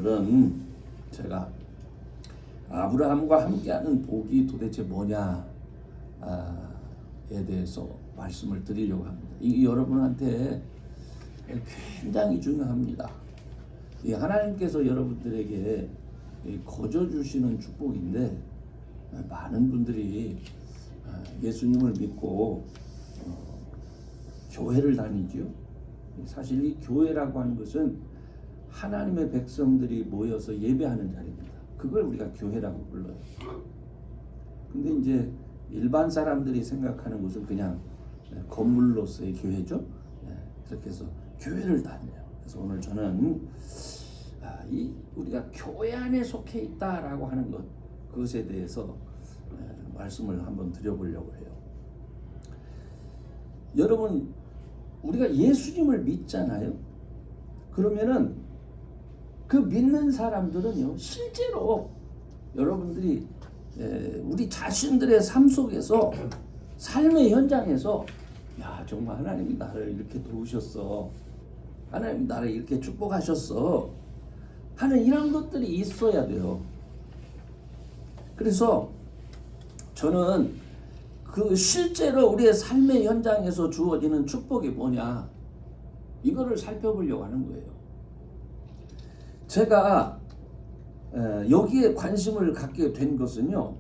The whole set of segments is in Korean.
오늘은 제가 아브라함과 함께하는 복이 도대체 뭐냐에 대해서 말씀을 드리려고 합니다. 이 여러분한테 굉장히 중요합니다. 이 하나님께서 여러분들에게 거저 주시는 축복인데, 많은 분들이 예수님을 믿고 교회를 다니지요. 사실 이 교회라고 하는 것은 하나님의 백성들이 모여서 예배하는 자리입니다. 그걸 우리가 교회라고 불러요. 근데 이제 일반 사람들이 생각하는 것은 그냥 건물로서의 교회죠. 그렇게 해서 교회를 다녀요. 그래서 오늘 저는 우리가 교회 안에 속해 있다라고 하는 그것에 대해서 말씀을 한번 드려보려고 해요. 여러분, 우리가 예수님을 믿잖아요. 그러면은 그 믿는 사람들은요, 실제로 여러분들이 우리 자신들의 삶 속에서, 삶의 현장에서, 야, 정말 하나님이 나를 이렇게 도우셨어, 하나님이 나를 이렇게 축복하셨어 하는 이런 것들이 있어야 돼요. 그래서 저는 그 실제로 우리의 삶의 현장에서 주어지는 축복이 뭐냐, 이거를 살펴보려고 하는 거예요. 제가 여기에 관심을 갖게 된 것은요,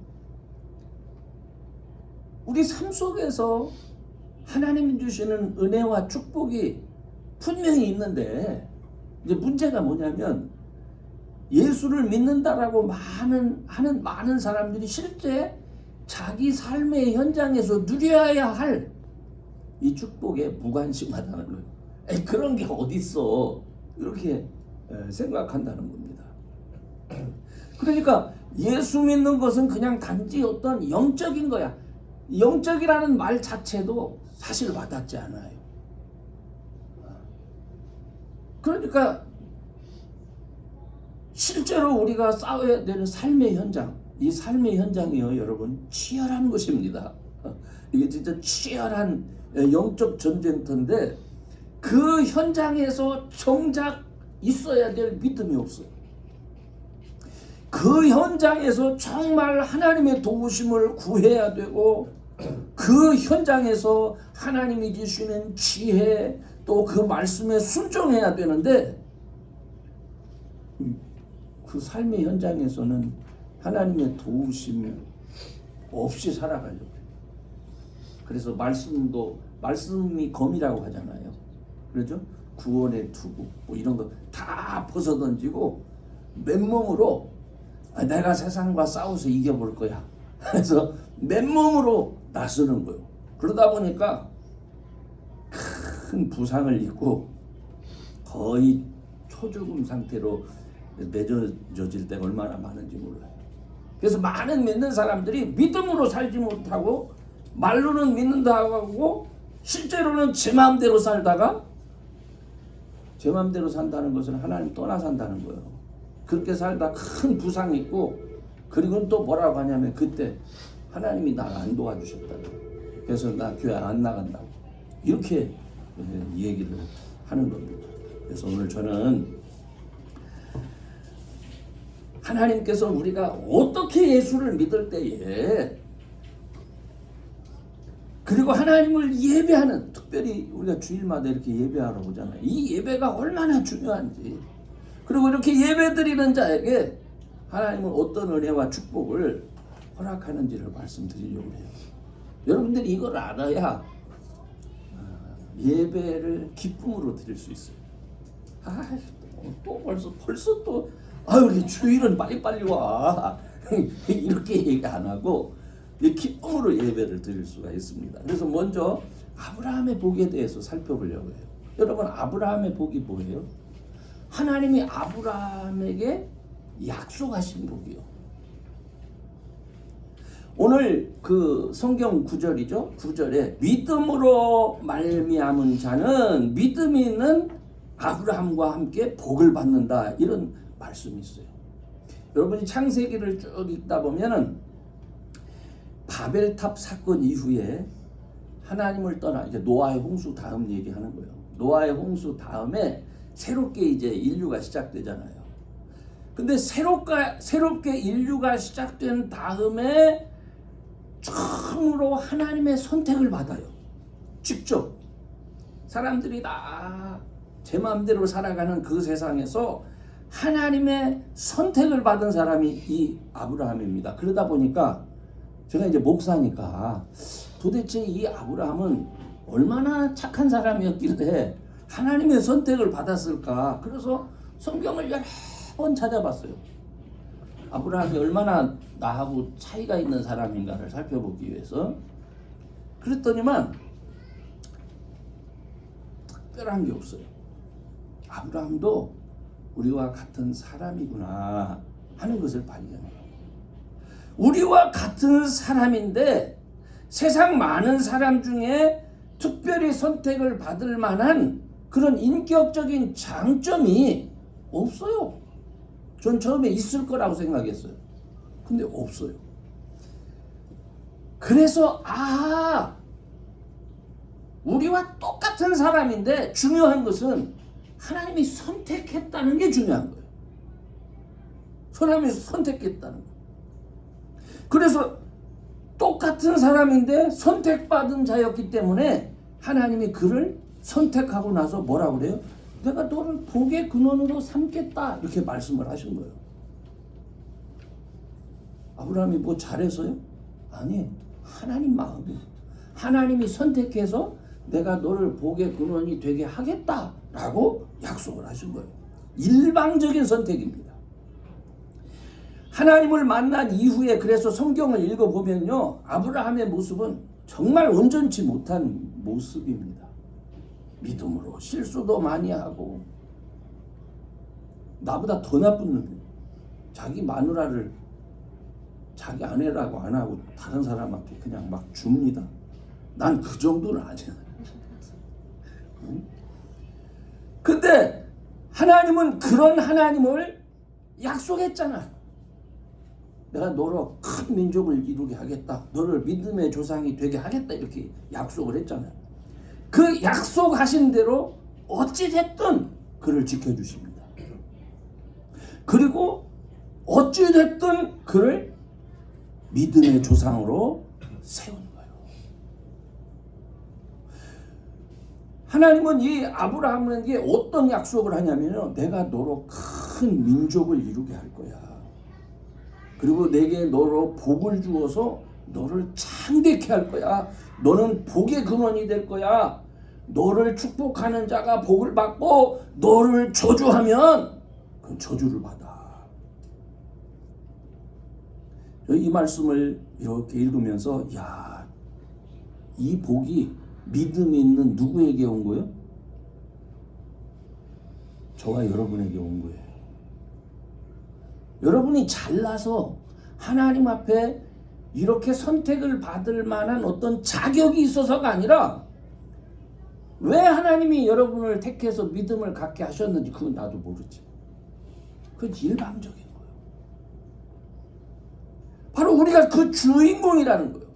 우리 삶 속에서 하나님이 주시는 은혜와 축복이 분명히 있는데, 이제 문제가 뭐냐면 예수를 믿는다라고 하는 많은 사람들이 실제 자기 삶의 현장에서 누려야 할 이 축복에 무관심하다는 거예요. 그런 게 어딨어, 이렇게 생각한다는 겁니다. 그러니까 예수 믿는 것은 그냥 단지 어떤 영적인 거야. 영적이라는 말 자체도 사실 와닿지 않아요. 그러니까 실제로 우리가 싸워야 되는 삶의 현장, 이 삶의 현장이요, 여러분, 치열한 것입니다. 이게 진짜 치열한 영적 전쟁터인데, 그 현장에서 정작 있어야 될 믿음이 없어요. 그 현장에서 정말 하나님의 도우심을 구해야 되고, 그 현장에서 하나님이 주시는 지혜, 또 그 말씀에 순종해야 되는데, 그 삶의 현장에서는 하나님의 도우심 없이 살아가려고 해요. 그래서 말씀이 검이라고 하잖아요. 그렇죠? 구원의 투구 뭐 이런 거 다 벗어던지고 맨몸으로 내가 세상과 싸워서 이겨볼 거야. 그래서 맨몸으로 나서는 거예요. 그러다 보니까 큰 부상을 입고 거의 초죽음 상태로 맺어질 때가 얼마나 많은지 몰라요. 그래서 많은 믿는 사람들이 믿음으로 살지 못하고, 말로는 믿는다고 하고 실제로는 제 마음대로 살다가, 제 마음대로 산다는 것은 하나님 떠나 산다는 거예요. 그렇게 살다 큰 부상이 있고, 그리고 또 뭐라고 하냐면 그때 하나님이 나를 안 도와주셨다고, 그래서 나 교회 안 나간다고, 이렇게 얘기를 하는 겁니다. 그래서 오늘 저는 하나님께서 우리가 어떻게 예수를 믿을 때에, 그리고 하나님을 예배하는, 특별히 우리가 주일마다 이렇게 예배하러 오잖아요. 이 예배가 얼마나 중요한지, 그리고 이렇게 예배드리는 자에게 하나님은 어떤 은혜와 축복을 허락하는지를 말씀드리려고 해요. 여러분들이 이걸 알아야 예배를 기쁨으로 드릴 수 있어요. 또 벌써 또 우리 주일은 빨리빨리 와 이렇게 얘기 안 하고 기쁨으로 예배를 드릴 수가 있습니다. 그래서 먼저 아브라함의 복에 대해서 살펴보려고 해요. 여러분, 아브라함의 복이 뭐예요? 하나님이 아브라함에게 약속하신 복이요. 오늘 그 성경 구절이죠. 9절에 믿음으로 말미암은 자는 믿음이 있는 아브라함과 함께 복을 받는다, 이런 말씀이 있어요. 여러분이 창세기를 쭉 읽다 보면은 바벨탑 사건 이후에 하나님을 떠나 이제 노아의 홍수 다음 얘기하는 거예요. 노아의 홍수 다음에 새롭게 이제 인류가 시작되잖아요. 근데 새롭게 인류가 시작된 다음에 처음으로 하나님의 선택을 받아요. 직접. 사람들이 다 제 마음대로 살아가는 그 세상에서 하나님의 선택을 받은 사람이 이 아브라함입니다. 그러다 보니까 제가 이제 목사니까 도대체 이 아브라함은 얼마나 착한 사람이었길래 하나님의 선택을 받았을까? 그래서 성경을 여러 번 찾아봤어요. 아브라함이 얼마나 나하고 차이가 있는 사람인가를 살펴보기 위해서. 그랬더니만 특별한 게 없어요. 아브라함도 우리와 같은 사람이구나 하는 것을 발견해요. 우리와 같은 사람인데 세상 많은 사람 중에 특별히 선택을 받을 만한 그런 인격적인 장점이 없어요. 전 처음에 있을 거라고 생각했어요. 근데 없어요. 그래서 우리와 똑같은 사람인데 중요한 것은 하나님이 선택했다는 게 중요한 거예요. 하나님이 선택했다는 거예요. 그래서 똑같은 사람인데 선택받은 자였기 때문에 하나님이 그를 선택하고 나서 뭐라고 그래요? 내가 너를 복의 근원으로 삼겠다 이렇게 말씀을 하신 거예요. 아브라함이 뭐 잘해서요? 아니, 하나님 마음이 하나님이 선택해서 내가 너를 복의 근원이 되게 하겠다라고 약속을 하신 거예요. 일방적인 선택입니다. 하나님을 만난 이후에 그래서 성경을 읽어보면요, 아브라함의 모습은 정말 온전치 못한 모습입니다. 믿음으로 실수도 많이 하고 나보다 더 나쁜 놈이에요. 자기 마누라를 자기 아내라고 안 하고 다른 사람한테 그냥 막 줍니다. 난 그 정도는 아니야. 근데 하나님은 그런 하나님을 약속했잖아. 내가 너로 큰 민족을 이루게 하겠다. 너를 믿음의 조상이 되게 하겠다. 이렇게 약속을 했잖아요. 그 약속하신 대로 어찌됐든 그를 지켜주십니다. 그리고 어찌됐든 그를 믿음의 조상으로 세운 거예요. 하나님은 이 아브라함에게 어떤 약속을 하냐면요, 내가 너로 큰 민족을 이루게 할 거야. 그리고 내게 너로 복을 주어서 너를 창대케 할 거야. 너는 복의 근원이 될 거야. 너를 축복하는 자가 복을 받고 너를 저주하면 그 저주를 받아. 이 말씀을 이렇게 읽으면서 이 복이 믿음이 있는 누구에게 온 거예요? 저와 여러분에게 온 거예요. 여러분이 잘나서 하나님 앞에 이렇게 선택을 받을 만한 어떤 자격이 있어서가 아니라 왜 하나님이 여러분을 택해서 믿음을 갖게 하셨는지 그건 나도 모르지. 그건 일방적인 거예요. 바로 우리가 그 주인공이라는 거예요.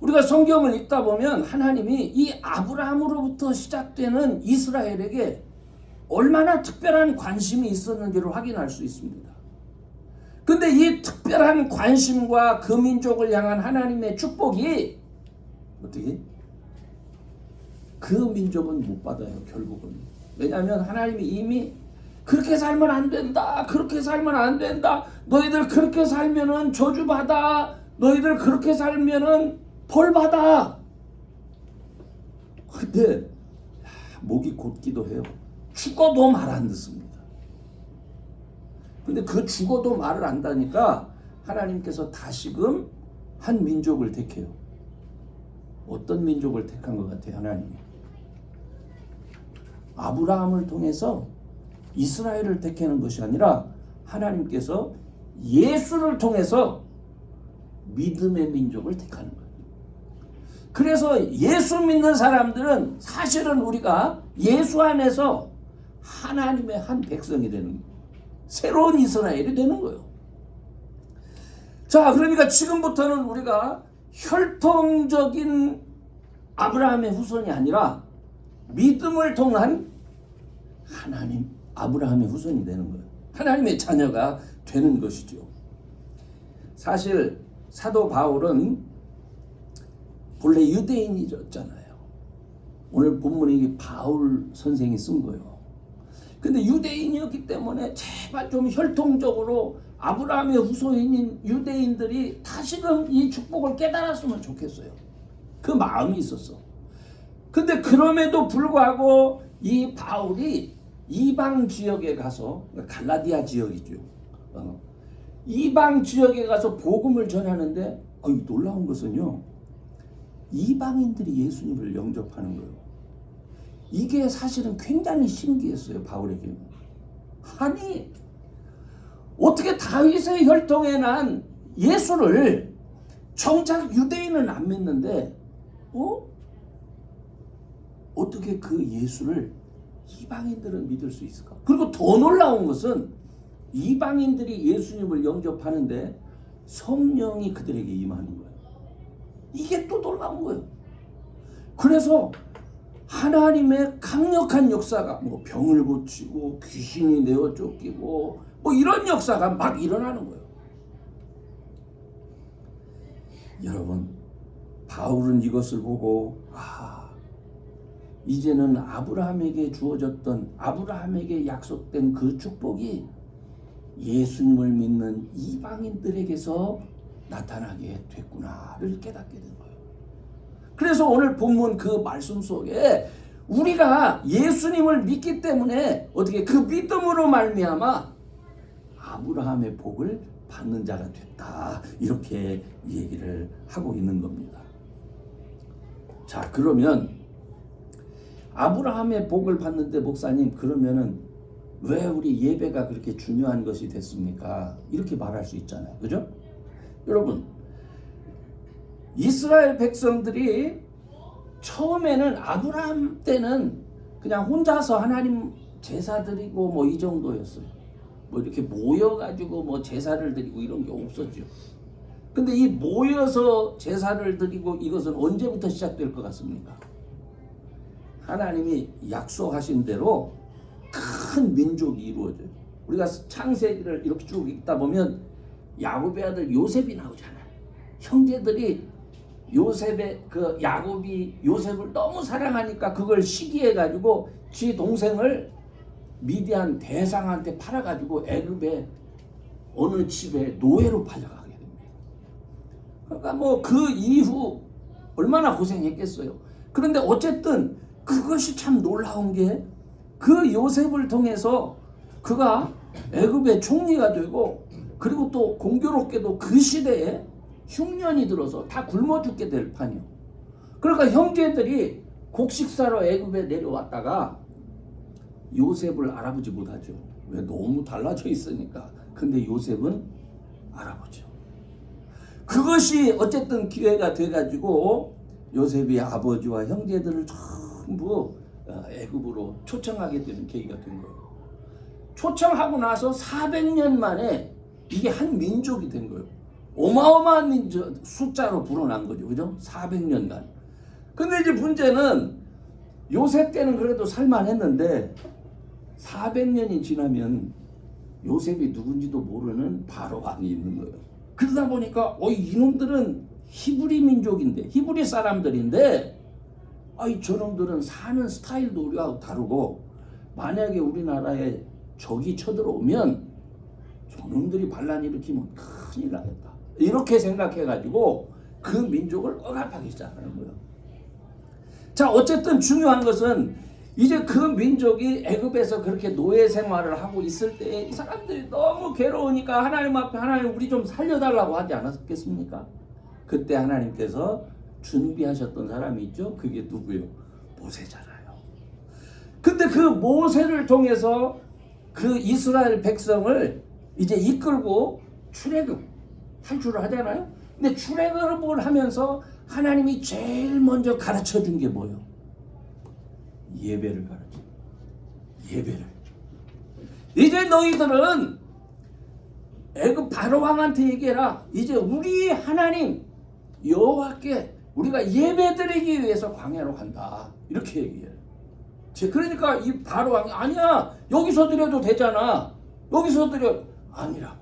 우리가 성경을 읽다 보면 하나님이 이 아브라함으로부터 시작되는 이스라엘에게 얼마나 특별한 관심이 있었는지를 확인할 수 있습니다. 근데 이 특별한 관심과 그 민족을 향한 하나님의 축복이 어떻게? 그 민족은 못 받아요, 결국은. 왜냐하면 하나님이 이미 그렇게 살면 안 된다, 그렇게 살면 안 된다, 너희들 그렇게 살면은 저주받아, 너희들 그렇게 살면은 벌받아. 근데 목이 곧기도 해요. 죽어도 말 안 듣습니다. 근데 그 죽어도 말을 안다니까 하나님께서 다시금 한 민족을 택해요. 어떤 민족을 택한 것 같아요, 하나님이? 아브라함을 통해서 이스라엘을 택하는 것이 아니라 하나님께서 예수를 통해서 믿음의 민족을 택하는 거예요. 그래서 예수 믿는 사람들은 사실은 우리가 예수 안에서 하나님의 한 백성이 되는 거예요. 새로운 이스라엘이 되는 거예요. 자, 그러니까 지금부터는 우리가 혈통적인 아브라함의 후손이 아니라 믿음을 통한 하나님 아브라함의 후손이 되는 거예요. 하나님의 자녀가 되는 것이죠. 사실 사도 바울은 본래 유대인이었잖아요. 오늘 본문이 바울 선생이 쓴 거예요. 근데 유대인이었기 때문에 제발 좀 혈통적으로 아브라함의 후손인 유대인들이 다시금 이 축복을 깨달았으면 좋겠어요. 그 마음이 있었어. 근데 그럼에도 불구하고 이 바울이 이방 지역에 가서, 갈라디아 지역이죠. 이방 지역에 가서 복음을 전하는데 놀라운 것은요, 이방인들이 예수님을 영접하는 거예요. 이게 사실은 굉장히 신기했어요, 바울에게는. 아니, 어떻게 다윗의 혈통에 난 예수를 정작 유대인은 안 믿는데 어떻게 그 예수를 이방인들은 믿을 수 있을까? 그리고 더 놀라운 것은 이방인들이 예수님을 영접하는데 성령이 그들에게 임하는 거예요. 이게 또 놀라운 거예요. 그래서 하나님의 강력한 역사가 병을 고치고 귀신이 내어 쫓기고 이런 역사가 막 일어나는 거예요. 여러분, 바울은 이것을 보고 이제는 아브라함에게 주어졌던, 아브라함에게 약속된 그 축복이 예수님을 믿는 이방인들에게서 나타나게 됐구나를 깨닫게 된 거예요. 그래서 오늘 본문 그 말씀 속에 우리가 예수님을 믿기 때문에 어떻게 그 믿음으로 말미암아 아브라함의 복을 받는 자가 됐다, 이렇게 얘기를 하고 있는 겁니다. 자, 그러면 아브라함의 복을 받는데 목사님, 그러면은 왜 우리 예배가 그렇게 중요한 것이 됐습니까? 이렇게 말할 수 있잖아요. 그죠? 여러분, 이스라엘 백성들이 처음에는 아브라함 때는 그냥 혼자서 하나님 제사 드리고 이 정도였어요. 이렇게 모여가지고 제사를 드리고 이런 게 없었죠. 근데 이 모여서 제사를 드리고 이것은 언제부터 시작될 것 같습니까? 하나님이 약속하신 대로 큰 민족이 이루어져요. 우리가 창세기를 이렇게 쭉 읽다 보면 야곱의 아들 요셉이 나오잖아요. 형제들이 야곱이 요셉을 너무 사랑하니까 그걸 시기해가지고 지 동생을 미디안 대상한테 팔아가지고 애굽의 어느 집에 노예로 팔려가게 됩니다. 그러니까 그 이후 얼마나 고생했겠어요. 그런데 어쨌든 그것이 참 놀라운 게 그 요셉을 통해서 그가 애굽의 총리가 되고, 그리고 또 공교롭게도 그 시대에 흉년이 들어서 다 굶어 죽게 될 판이요. 그러니까 형제들이 곡식사로 애굽에 내려왔다가 요셉을 알아보지 못하죠. 왜? 너무 달라져 있으니까. 근데 요셉은 알아보죠. 그것이 어쨌든 기회가 돼가지고 요셉이 아버지와 형제들을 전부 애굽으로 초청하게 되는 계기가 된 거예요. 초청하고 나서 400년 만에 이게 한 민족이 된 거예요. 어마어마한 민족 숫자로 불어난 거죠. 그죠? 400년간. 근데 이제 문제는 요셉 때는 그래도 살만했는데 400년이 지나면 요셉이 누군지도 모르는 바로 왕이 있는 거예요. 그러다 보니까 이놈들은 히브리 민족인데, 히브리 사람들인데 저놈들은 사는 스타일도 우리하고 다르고, 만약에 우리나라에 적이 쳐들어오면 저놈들이 반란 일으키면 큰일 나겠다, 이렇게 생각해가지고 그 민족을 억압하기 시작하는 거예요. 자, 어쨌든 중요한 것은 이제 그 민족이 애굽에서 그렇게 노예 생활을 하고 있을 때 이 사람들이 너무 괴로우니까 하나님 앞에, 하나님 우리 좀 살려달라고 하지 않았겠습니까? 그때 하나님께서 준비하셨던 사람이 있죠. 그게 누구요? 모세잖아요. 근데 그 모세를 통해서 그 이스라엘 백성을 이제 이끌고 출애굽 탈출을 하잖아요. 근데 출애굽을 하면서 하나님이 제일 먼저 가르쳐 준 게 뭐예요? 예배를 가르쳐. 예배를. 이제 너희들은 애굽 바로 왕한테 얘기해라. 이제 우리 하나님 여호와께 우리가 예배드리기 위해서 광야로 간다, 이렇게 얘기해요. 그러니까 이 바로 왕이 아니야, 여기서 드려도 되잖아. 여기서 드려 아니라고.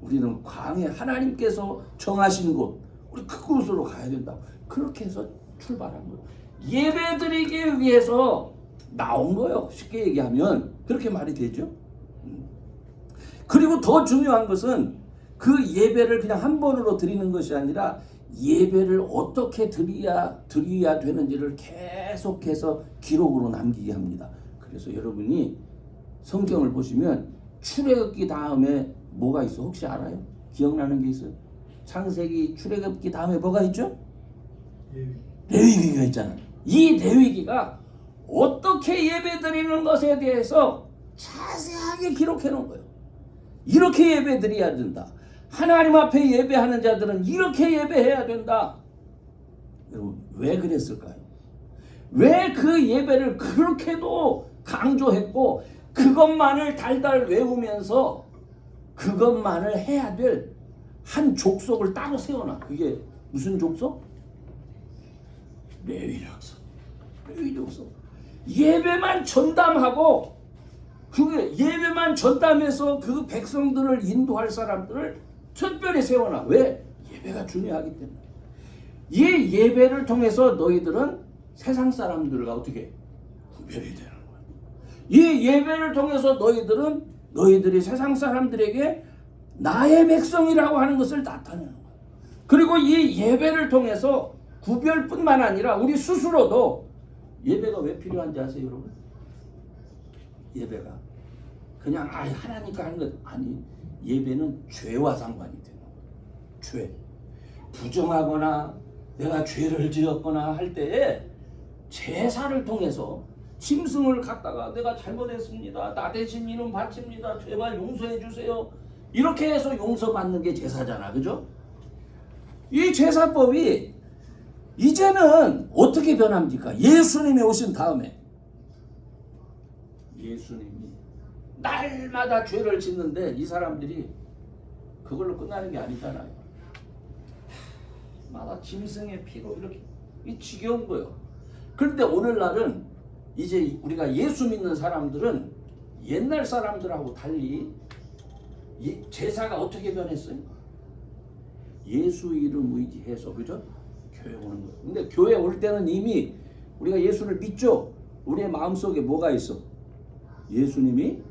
우리는 광야 하나님께서 정하신 곳 우리 그곳으로 가야 된다고. 그렇게 해서 출발한 거예요. 예배 드리기 위해서 나온 거예요. 쉽게 얘기하면 그렇게 말이 되죠. 그리고 더 중요한 것은 그 예배를 그냥 한 번으로 드리는 것이 아니라 예배를 어떻게 드려야 되는지를 계속해서 기록으로 남기게 합니다. 그래서 여러분이 성경을 보시면 출애굽기 다음에 뭐가 있어? 혹시 알아요? 기억나는 게 있어요? 창세기 출애굽기 다음에 뭐가 있죠? 레위기가 있잖아요. 이 레위기가 어떻게 예배 드리는 것에 대해서 자세하게 기록해 놓은 거예요. 이렇게 예배 드려야 된다. 하나님 앞에 예배하는 자들은 이렇게 예배해야 된다. 여러분 왜 그랬을까요? 왜 그 예배를 그렇게도 강조했고 그것만을 달달 외우면서 그것만을 해야 될 한 족속을 따로 세워놔. 그게 무슨 족속? 레위 족속. 예배만 전담하고 그게 예배만 전담해서 그 백성들을 인도할 사람들을 특별히 세워놔. 왜? 예배가 중요하기 때문에. 이 예배를 통해서 너희들은 세상 사람들과 어떻게 구별이 되는 거야. 이 예배를 통해서 너희들이 세상 사람들에게 나의 백성이라고 하는 것을 나타내는 거야. 그리고 이 예배를 통해서 구별뿐만 아니라 우리 스스로도 예배가 왜 필요한지 아세요, 여러분? 예배가 그냥 하나니까 하는 것 아니. 예배는 죄와 상관이 되는 거예요. 죄. 부정하거나 내가 죄를 지었거나 할 때에 제사를 통해서 짐승을 갖다가 내가 잘못했습니다. 나 대신 이는 바칩니다. 제발 용서해 주세요. 이렇게 해서 용서받는 게 제사잖아. 그죠? 이 제사법이 이제는 어떻게 변합니까? 예수님이 오신 다음에 예수님이 날마다 죄를 짓는데 이 사람들이 그걸로 끝나는 게 아니잖아요. 마다 짐승의 피로 이렇게 지겨운 거예요. 그런데 오늘날은 이제 우리가 예수 믿는 사람들은 옛날 사람들하고 달리 제사가 어떻게 변했어요? 예수 이름 의지해서, 그죠? 교회 오는 거예요. 근데 교회 올 때는 이미 우리가 예수를 믿죠? 우리의 마음속에 뭐가 있어? 예수님이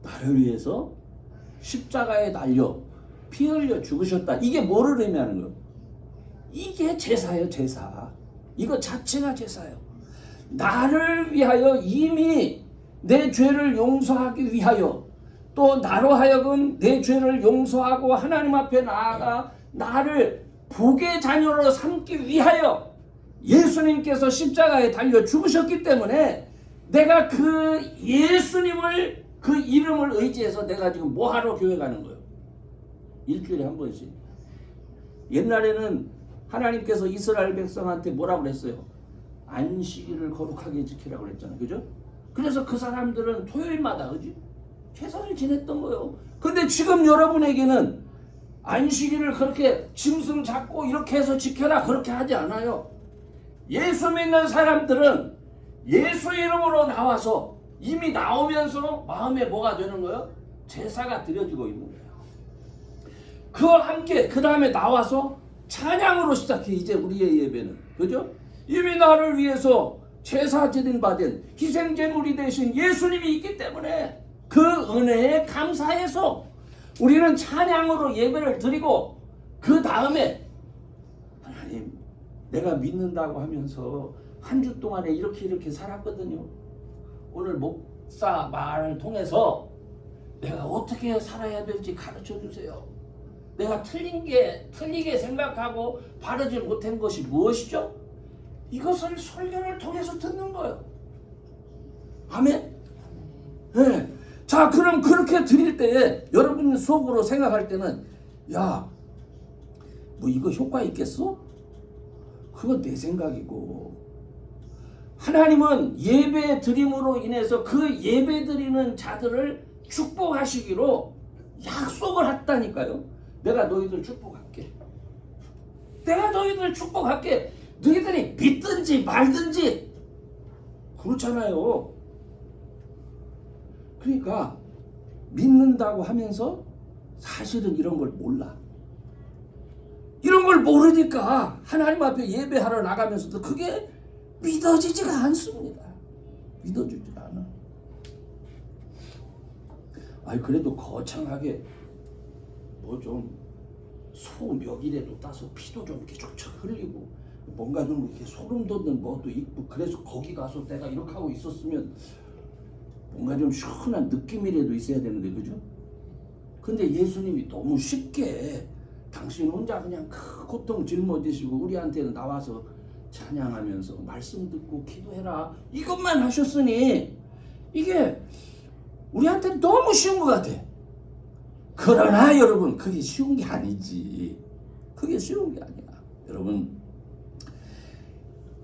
나를 위해서 십자가에 달려 피 흘려 죽으셨다. 이게 뭐를 의미하는 거예요? 이게 제사예요. 제사. 이거 자체가 제사예요. 나를 위하여 이미 내 죄를 용서하기 위하여 또 나로 하여금 내 죄를 용서하고 하나님 앞에 나아가 나를 복의 자녀로 삼기 위하여 예수님께서 십자가에 달려 죽으셨기 때문에 내가 그 예수님을 그 이름을 의지해서 내가 지금 뭐하러 교회 가는 거예요? 일주일에 한 번씩. 옛날에는 하나님께서 이스라엘 백성한테 뭐라고 그랬어요? 안식일을 거룩하게 지키라고 그랬잖아요. 그죠? 그래서 그 사람들은 토요일마다 그지? 제사를 지냈던 거예요. 근데 지금 여러분에게는 안식일을 그렇게 짐승 잡고 이렇게 해서 지켜라 그렇게 하지 않아요. 예수 믿는 사람들은 예수 이름으로 나와서 이미 나오면서 마음에 뭐가 되는 거예요? 제사가 드려지고 있는 거예요. 그와 함께 그 다음에 나와서 찬양으로 시작해. 이제 우리의 예배는 그죠? 이미 나를 위해서 제사 드린 바된 희생제물이 되신 예수님이 있기 때문에 그 은혜에 감사해서 우리는 찬양으로 예배를 드리고 그 다음에 하나님 내가 믿는다고 하면서 한 주 동안에 이렇게 살았거든요. 오늘 목사 말을 통해서 내가 어떻게 살아야 될지 가르쳐 주세요. 내가 틀리게 생각하고 바르지 못한 것이 무엇이죠? 이것을 설교를 통해서 듣는 거예요. 아멘? 네. 자, 그럼 그렇게 드릴 때에 여러분 속으로 생각할 때는 야, 뭐 이거 효과 있겠어? 그건 내 생각이고 하나님은 예배 드림으로 인해서 그 예배 드리는 자들을 축복하시기로 약속을 했다니까요. 내가 너희들 축복할게. 내가 너희들 축복할게. 너희들이 믿든지 말든지 그렇잖아요. 그러니까 믿는다고 하면서 사실은 이런 걸 몰라. 이런 걸 모르니까 하나님 앞에 예배하러 나가면서도 그게 믿어지지가 않습니다. 믿어지지가 않아. 아니 그래도 거창하게 뭐 좀 소몇이라도 따서 피도 좀 이렇게 촉촉 흘리고 뭔가 좀 이렇게 소름 돋는 뭐도 있고 그래서 거기 가서 내가 이렇게 하고 있었으면 뭔가 좀 시원한 느낌이라도 있어야 되는데 그죠? 근데 예수님이 너무 쉽게 당신 혼자 그냥 그 고통 짊어지시고 우리한테는 나와서 찬양하면서 말씀 듣고 기도해라 이것만 하셨으니 이게 우리한테는 너무 쉬운 것 같아. 그러나 여러분 그게 쉬운 게 아니지. 그게 쉬운 게 아니야. 여러분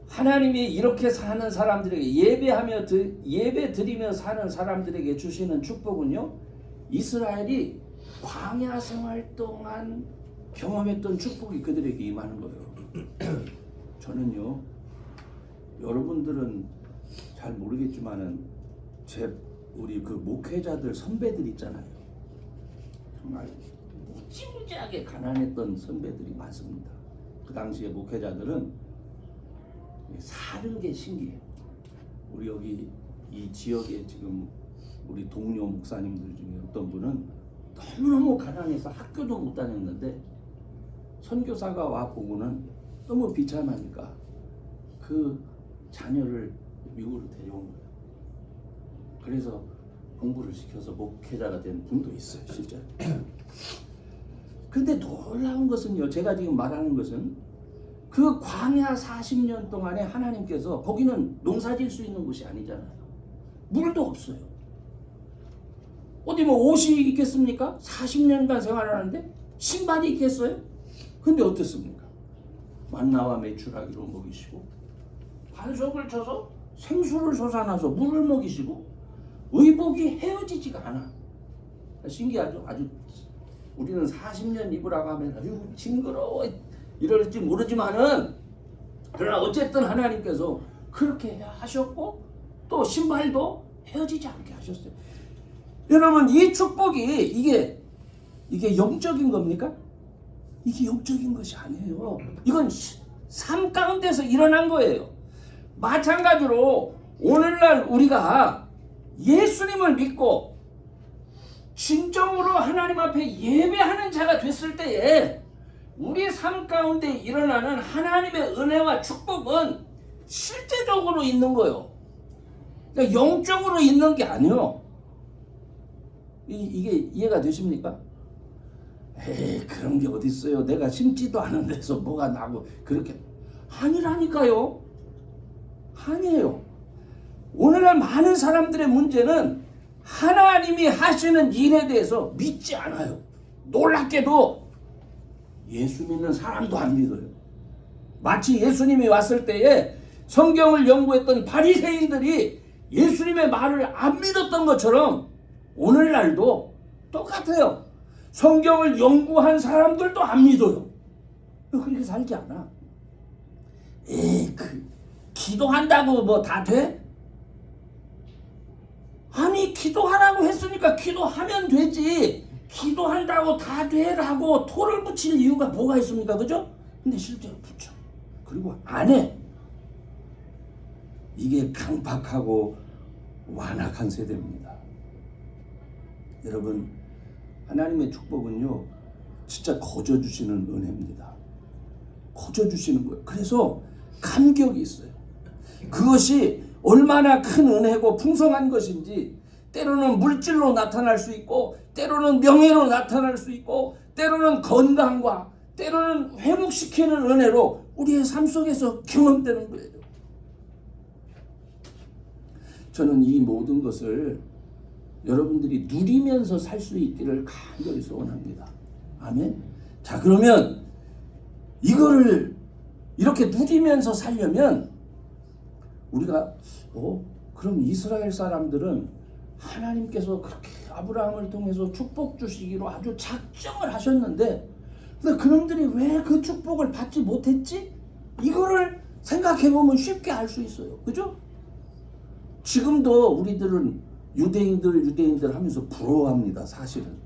하나님이 이렇게 사는 사람들에게 예배 드리며 사는 사람들에게 주시는 축복은요, 이스라엘이 광야 생활 동안 경험했던 축복이 그들에게 임하는 거예요. 저는요, 여러분들은 잘 모르겠지만은 우리 그 목회자들 선배들 있잖아요. 정말 무지무지하게 가난했던 선배들이 많습니다. 그 당시에 목회자들은 사는 게 신기해요. 우리 여기 이 지역에 지금 우리 동료 목사님들 중에 어떤 분은 너무너무 가난해서 학교도 못 다녔는데 선교사가 와 보고는 너무 비참하니까 그 자녀를 미국으로 데려온 거예요. 그래서 공부를 시켜서 목회자가 된 분도 있어요, 실제로. 근데 놀라운 것은요, 제가 지금 말하는 것은 그 광야 40년 동안에 하나님께서 거기는 농사질 수 있는 곳이 아니잖아요. 물도 없어요. 어디 뭐 옷이 있겠습니까? 40년간 생활하는데 신발이 있겠어요? 근데 어떻습니까? 만나와 메추라기로 먹이시고 반석을 쳐서 생수를 솟아나서 물을 먹이시고 의복이 헤어지지가 않아. 신기하죠? 아주 우리는 40년 입으라고 하면 아유 징그러워 이럴지 모르지만은 그러나 어쨌든 하나님께서 그렇게 하셨고 또 신발도 헤어지지 않게 하셨어요. 여러분 이 축복이 이게 영적인 겁니까? 이게 영적인 것이 아니에요. 이건 삶 가운데서 일어난 거예요. 마찬가지로 오늘날 우리가 예수님을 믿고 진정으로 하나님 앞에 예배하는 자가 됐을 때에 우리 삶 가운데 일어나는 하나님의 은혜와 축복은 실제적으로 있는 거예요. 그러니까 영적으로 있는 게 아니에요. 이게 이해가 되십니까? 에이 그런 게 어디 있어요. 내가 심지도 않은 데서 뭐가 나고 그렇게 아니라니까요. 아니에요. 오늘날 많은 사람들의 문제는 하나님이 하시는 일에 대해서 믿지 않아요. 놀랍게도 예수 믿는 사람도 안 믿어요. 마치 예수님이 왔을 때에 성경을 연구했던 바리새인들이 예수님의 말을 안 믿었던 것처럼 오늘날도 똑같아요. 성경을 연구한 사람들도 안 믿어요. 그렇게 살지 않아. 에이 기도한다고 뭐 다 돼? 아니 기도하라고 했으니까 기도하면 되지. 기도한다고 다 되라고 토를 붙일 이유가 뭐가 있습니까? 그죠? 근데 실제로 붙여. 그리고 안 해. 이게 강팍하고 완악한 세대입니다. 여러분 하나님의 축복은요 진짜 거저주시는 은혜입니다. 거저주시는 거예요. 그래서 감격이 있어요. 그것이 얼마나 큰 은혜고 풍성한 것인지 때로는 물질로 나타날 수 있고 때로는 명예로 나타날 수 있고 때로는 건강과 때로는 회복시키는 은혜로 우리의 삶 속에서 경험되는 거예요. 저는 이 모든 것을 여러분들이 누리면서 살 수 있기를 간절히 소원합니다. 아멘. 자 그러면 이거를 이렇게 누리면서 살려면 우리가 그럼 이스라엘 사람들은 하나님께서 그렇게 아브라함을 통해서 축복 주시기로 아주 작정을 하셨는데 근데 그놈들이 왜 그 축복을 받지 못했지? 이거를 생각해 보면 쉽게 알 수 있어요. 그죠? 지금도 우리들은 유대인들 하면서 부러워합니다. 사실은.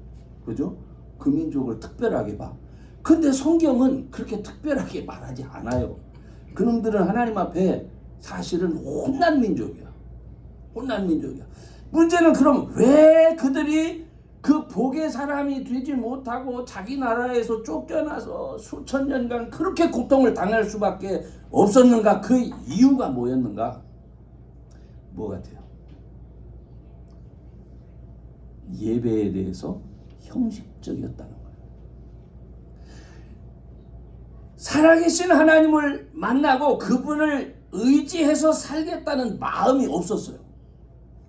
그죠? 그 민족을 특별하게 봐. 근데 성경은 그렇게 특별하게 말하지 않아요. 그놈들은 하나님 앞에 사실은 혼난 민족이야. 혼난 민족이야. 문제는 그럼 왜 그들이 그 복의 사람이 되지 못하고 자기 나라에서 쫓겨나서 수천 년간 그렇게 고통을 당할 수밖에 없었는가? 그 이유가 뭐였는가? 뭐 같아요? 예배에 대해서 형식적이었다는 거예요. 살아계신 하나님을 만나고 그분을 의지해서 살겠다는 마음이 없었어요.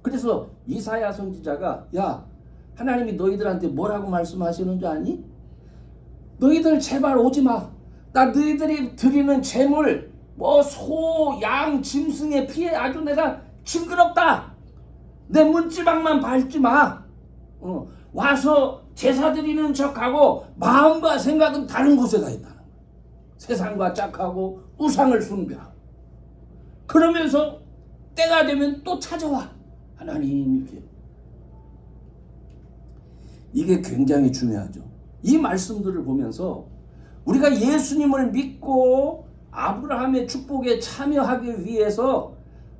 그래서 이사야 선지자가 야, 하나님이 너희들한테 뭐라고 말씀하시는 줄 아니? 너희들 제발 오지 마. 나 너희들이 드리는 제물 뭐 소, 양, 짐승의 피에 아주 내가 징그럽다. 내 문지방만 밟지 마. 와서 제사 드리는 척하고 마음과 생각은 다른 곳에 가 있다는 거야. 세상과 짝하고 우상을 숭배하고 그러면서 때가 되면 또 찾아와. 하나님 이게 굉장히 중요하죠. 이 말씀들을 보면서 우리가 예수님을 믿고 아브라함의 축복에 참여하기 위해서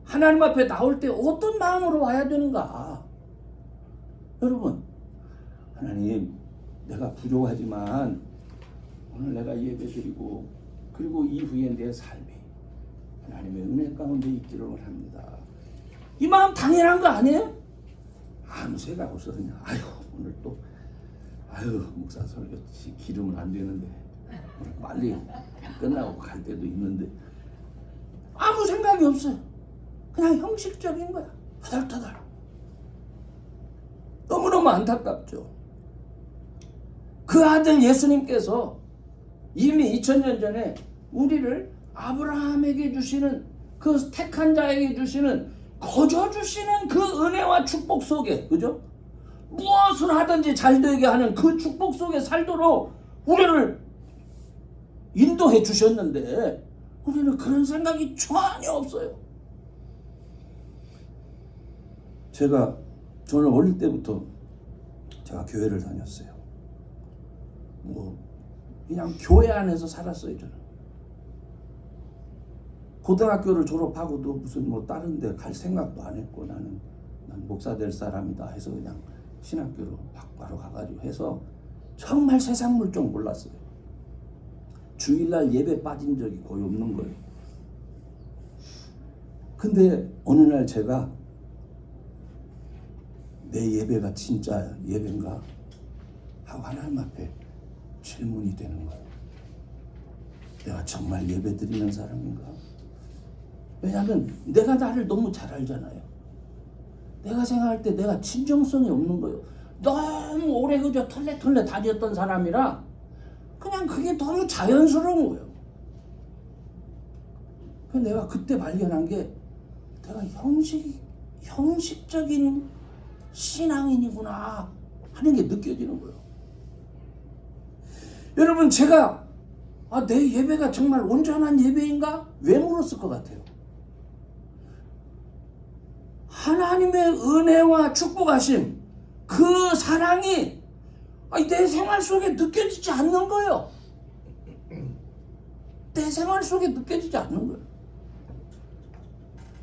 하나님 앞에 나올 때 어떤 마음으로 와야 되는가? 여러분, 하나님 내가 부족하지만 오늘 내가 예배드리고 그리고 이후에 내 삶이 하나님의 은혜 가운데 있기를 원합니다. 이 마음 당연한 거 아니에요? 아무 생각 없어. 그냥 오늘 또 목사 설교 기르면 안 되는데 빨리 끝나고 갈 때도 있는데 아무 생각이 없어요. 그냥 형식적인 거야. 터덜터덜. 너무너무 안타깝죠. 그 아들 예수님께서 이미 2000년 전에 우리를 아브라함에게 주시는 그 택한 자에게 주시는 거저 주시는 그 은혜와 축복 속에, 그죠? 무엇을 하든지 잘 되게 하는 그 축복 속에 살도록 우리를 인도해 주셨는데 우리는 그런 생각이 전혀 없어요. 저는 어릴 때부터 제가 교회를 다녔어요. 그냥 교회 안에서 살았어요. 저는 고등학교를 졸업하고도 무슨 다른 데 갈 생각도 안 했고 난 목사 될 사람이다 해서 그냥 신학교로 바로 가가지고 해서 정말 세상 물정 몰랐어요. 주일날 예배 빠진 적이 거의 없는 거예요. 근데 어느 날 제가 내 예배가 진짜 예배인가 하고 하나님 앞에 질문이 되는 거예요. 내가 정말 예배 드리는 사람인가? 왜냐하면 내가 나를 너무 잘 알잖아요. 내가 생각할 때 내가 진정성이 없는 거예요. 너무 오래 그저 털레털레 다녔던 사람이라 그냥 그게 너무 자연스러운 거예요. 그래서 내가 그때 발견한 게 내가 형식적인 신앙인이구나 하는 게 느껴지는 거예요. 여러분, 제가 내 예배가 정말 온전한 예배인가? 왜 물었을 것 같아요? 하나님의 은혜와 축복하심, 그 사랑이 내 생활 속에 느껴지지 않는 거예요. 내 생활 속에 느껴지지 않는 거예요.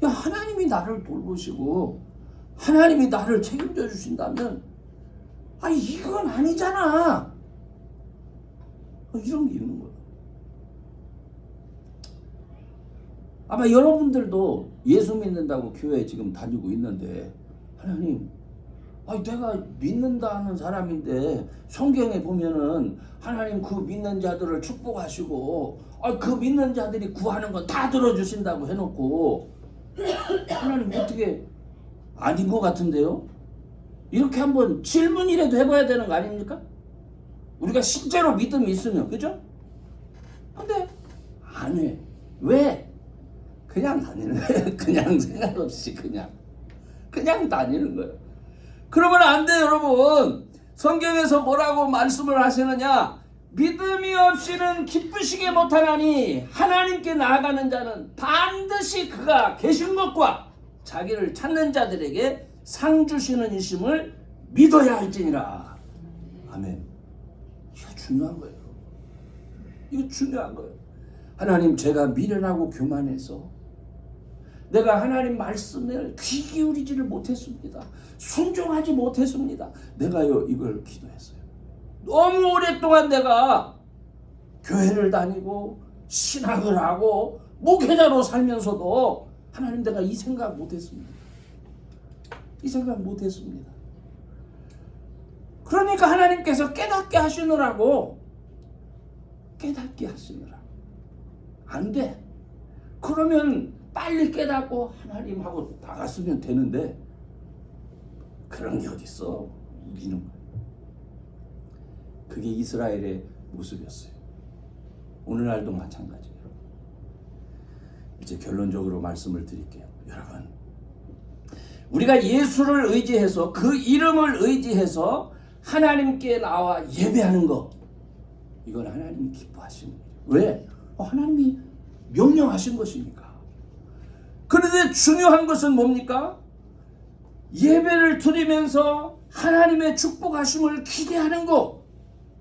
하나님이 나를 돌보시고 하나님이 나를 책임져 주신다면 이건 아니잖아. 이런 게 있는 거예요. 아마 여러분들도 예수 믿는다고 교회에 지금 다니고 있는데 하나님, 내가 믿는다는 사람인데 성경에 보면은 하나님 그 믿는 자들을 축복하시고 그 믿는 자들이 구하는 건 다 들어주신다고 해놓고 하나님 어떻게 아닌 것 같은데요? 이렇게 한번 질문이라도 해봐야 되는 거 아닙니까? 우리가 실제로 믿음이 있으면, 그죠? 근데 안 해. 왜? 그냥 다니는 거예요. 그냥 생각 없이 그냥 다니는 거예요. 그러면 안 돼요, 여러분. 성경에서 뭐라고 말씀을 하시느냐? 믿음이 없이는 기쁘시게 못하나니 하나님께 나아가는 자는 반드시 그가 계신 것과 자기를 찾는 자들에게 상 주시는 이심을 믿어야 할지니라. 아멘. 이거 중요한 거예요. 이거 중요한 거예요. 하나님, 제가 미련하고 교만해서 내가 하나님 말씀을 귀 기울이지를 못했습니다. 순종하지 못했습니다. 내가요 이걸 기도했어요. 너무 오랫동안 내가 교회를 다니고 신학을 하고 목회자로 살면서도 하나님, 내가 이 생각 못했습니다. 이 생각 못했습니다. 그러니까 하나님께서 깨닫게 하시느라고, 깨닫게 하시느라 안 돼. 그러면 빨리 깨닫고 하나님하고 나갔으면 되는데 그런 게 어딨어. 우기는 거예요. 그게 이스라엘의 모습이었어요. 오늘날도 마찬가지예요. 이제 결론적으로 말씀을 드릴게요. 여러분, 우리가 예수를 의지해서, 그 이름을 의지해서 하나님께 나와 예배하는 거, 이건 하나님이 기뻐하시는 거예요. 왜? 하나님이 명령하신 것이니까. 그런데 중요한 것은 뭡니까? 예배를 드리면서 하나님의 축복하심을 기대하는 거,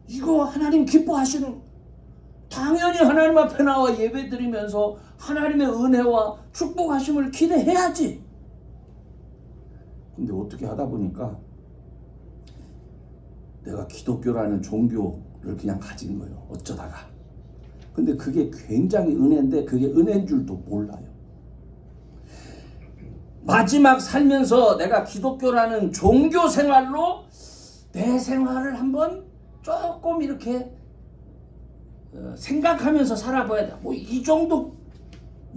이거 하나님 기뻐하시는 거. 당연히 하나님 앞에 나와 예배 드리면서 하나님의 은혜와 축복하심을 기대해야지. 근데 어떻게 하다 보니까 내가 기독교라는 종교를 그냥 가진 거예요. 어쩌다가. 근데 그게 굉장히 은혜인데 그게 은혜인 줄도 몰라요. 마지막 살면서 내가 기독교라는 종교 생활로 내 생활을 한번 조금 이렇게 생각하면서 살아봐야 돼. 뭐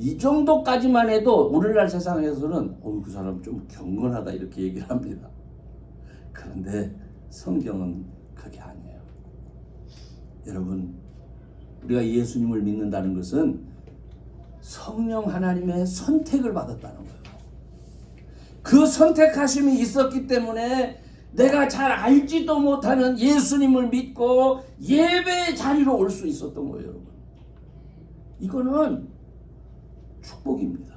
이 정도까지만 해도 오늘날 세상에서는 그 사람 좀 경건하다 이렇게 얘기를 합니다. 그런데 성경은 그게 아니에요. 여러분, 우리가 예수님을 믿는다는 것은 성령 하나님의 선택을 받았다는 거예요. 그 선택하심이 있었기 때문에 내가 잘 알지도 못하는 예수님을 믿고 예배의 자리로 올 수 있었던 거예요, 여러분. 이거는 축복입니다.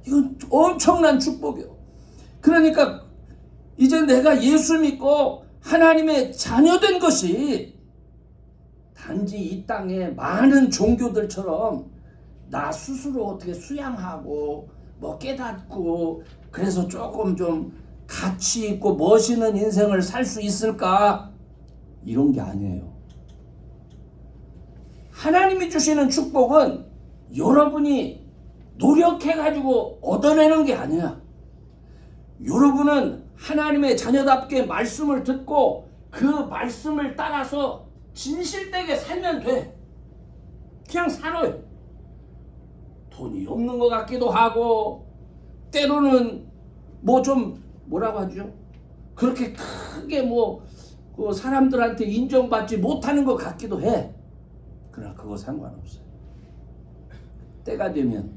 이건 엄청난 축복이에요. 그러니까 이제 내가 예수 믿고 하나님의 자녀된 것이 단지 이 땅에 많은 종교들처럼 나 스스로 어떻게 수양하고 뭐 깨닫고 그래서 조금 좀 가치 있고 멋있는 인생을 살 수 있을까? 이런 게 아니에요. 하나님이 주시는 축복은 여러분이 노력해가지고 얻어내는 게 아니야. 여러분은 하나님의 자녀답게 말씀을 듣고 그 말씀을 따라서 진실되게 살면 돼. 그냥 살아요. 돈이 없는 것 같기도 하고 때로는 뭐 좀 뭐라고 하죠? 그렇게 크게 뭐 그 사람들한테 인정받지 못하는 것 같기도 해. 그러나 그거 상관없어요. 때가 되면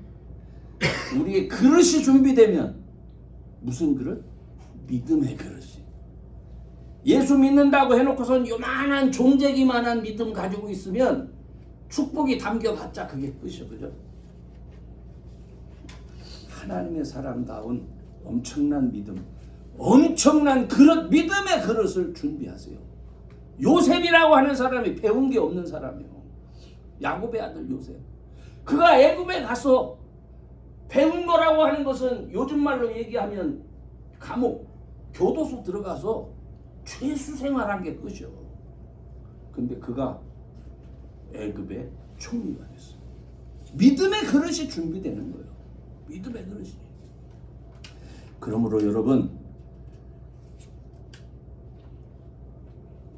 우리의 그릇이 준비되면, 무슨 그릇? 믿음의 그릇이. 예수 믿는다고 해놓고선 요만한 종재기만한 믿음 가지고 있으면 축복이 담겨봤자 그게 끝이죠. 그죠? 하나님의 사람다운 엄청난 믿음, 엄청난 그릇, 믿음의 그릇을 준비하세요. 요셉이라고 하는 사람이 배운 게 없는 사람이에요. 야곱의 아들 요셉. 그가 애굽에 가서 배운 거라고 하는 것은 요즘 말로 얘기하면 감옥, 교도소 들어가서 죄수 생활한 게 끝이요. 근데 그가 애굽의 총리가 됐어요. 믿음의 그릇이 준비되는 거예요. 믿음의 그릇이. 그러므로 여러분,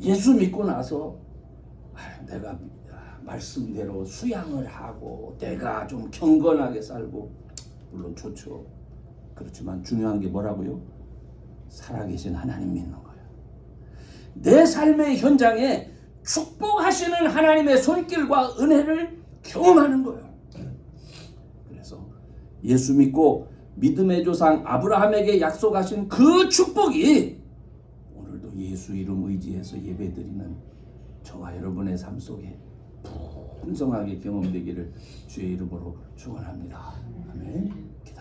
예수 믿고 나서 내가 말씀대로 수양을 하고 내가 좀 경건하게 살고, 물론 좋죠. 그렇지만 중요한 게 뭐라고요? 살아계신 하나님 믿는 거예요. 내 삶의 현장에 축복하시는 하나님의 손길과 은혜를 경험하는 거예요. 그래서 예수 믿고 믿음의 조상 아브라함에게 약속하신 그 축복이 오늘도 예수 이름 의지해서 예배드리는 저와 여러분의 삶 속에 풍성하게 경험되기를 주의 이름으로 축원합니다. 아멘.